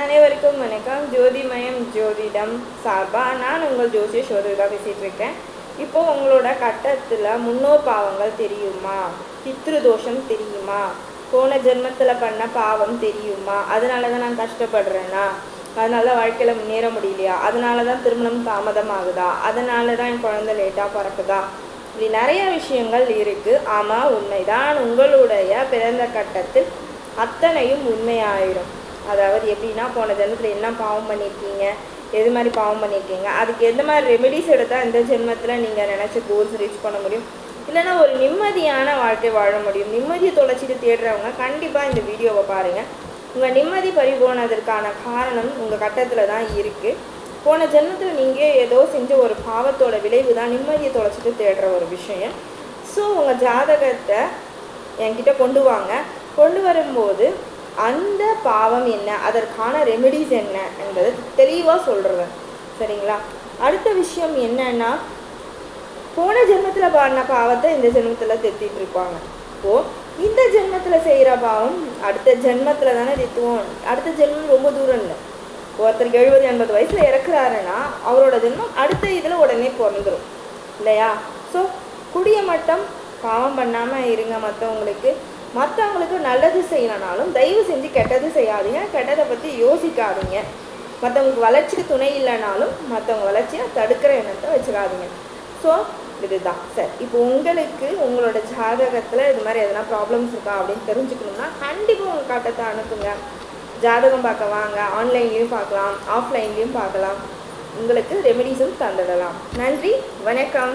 அனைவருக்கும் வணக்கம். ஜோதிமயம் ஜோதிடம் சார்பாக நான் உங்கள் ஜோசிய சோதரிகா பேசிகிட்டு இருக்கேன். இப்போது உங்களோட கட்டத்தில் முன்னோர் பாவங்கள் தெரியுமா? பித்ரு தோஷம் தெரியுமா? போன ஜென்மத்தில் பண்ண பாவம் தெரியுமா? அதனால தான் நான் கஷ்டப்படுறேன்னா, அதனால தான் வாழ்க்கையில் முன்னேற முடியலையா, அதனால தான் திருமணம் தாமதமாகுதா, அதனால தான் என் குழந்தை லேட்டாக பிறக்குதா, இப்படி நிறைய விஷயங்கள் இருக்குது. ஆமாம், உண்மைதான். உங்களுடைய பிறந்த கட்டத்தில் அத்தனையும் உண்மையாயிடும். அதாவது எப்படின்னா, போன ஜென்மத்தில் என்ன பாவம் பண்ணியிருக்கீங்க, எது மாதிரி பாவம் பண்ணியிருக்கீங்க, அதுக்கு எந்த மாதிரி ரெமெடிஸ் எடுத்தால் இந்த ஜென்மத்தில் நீங்கள் நினச்ச கோல்ஸ் ரீச் பண்ண முடியும், இல்லைன்னா ஒரு நிம்மதியான வாழ்க்கை வாழ முடியும். நிம்மதியை தொலைச்சிட்டு தேடுறவங்க கண்டிப்பாக இந்த வீடியோவை பாருங்கள். உங்கள் நிம்மதி பறி போனதற்கான காரணம் உங்கள் கட்டத்தில் தான் இருக்குது. போன ஜென்மத்தில் நீங்கள் ஏதோ செஞ்ச ஒரு பாவத்தோட விளைவு தான் நிம்மதியை தொலைச்சிட்டு தேடுற ஒரு விஷயம். ஸோ உங்கள் ஜாதகத்தை என்கிட்ட கொண்டு வாங்க. கொண்டு வரும்போது அந்த பாவம் என்ன, அதற்கான ரெமெடிஸ் என்ன என்பதை தெளிவாக சொல்கிறேன், சரிங்களா? அடுத்த விஷயம் என்னன்னா, போன ஜென்மத்தில் பாடின பாவத்தை இந்த ஜென்மத்தில் தெத்திட்டு இருப்பாங்க. இந்த ஜென்மத்தில் செய்கிற பாவம் அடுத்த ஜென்மத்தில் தானே தெத்துவோம். அடுத்த ஜென்மம் ரொம்ப தூரம் இல்லை. ஒருத்தருக்கு 70-80 வயசில் இறக்குறாருன்னா அவரோட ஜென்மம் அடுத்த இதில் உடனே பிறந்துடும் இல்லையா? ஸோ குடிய மட்டும் பாவம் பண்ணாமல் இருங்க. மற்றவங்களுக்கு நல்லது செய்யலனாலும் தயவு செஞ்சு கெட்டது செய்யாதீங்க. கெட்டதை பற்றி யோசிக்காதீங்க. மற்றவங்களுக்கு வளர்ச்சிக்கு துணை இல்லைனாலும் மற்றவங்க வளர்ச்சியை தடுக்கிற எண்ணத்தை வச்சுக்காதீங்க. ஸோ இதுதான் சார். இப்போ உங்களுக்கு உங்களோட ஜாதகத்தில் இது மாதிரி எதனா ப்ராப்ளம்ஸ் இருக்கா அப்படின்னு தெரிஞ்சுக்கணும்னா கண்டிப்பாக உங்கள் கட்டத்தை அனுப்புங்க. ஜாதகம் பார்க்க வாங்க. ஆன்லைன்லேயும் பார்க்கலாம், ஆஃப்லைன்லேயும் பார்க்கலாம். உங்களுக்கு ரெமெடிஸும் தந்துடலாம். நன்றி, வணக்கம்.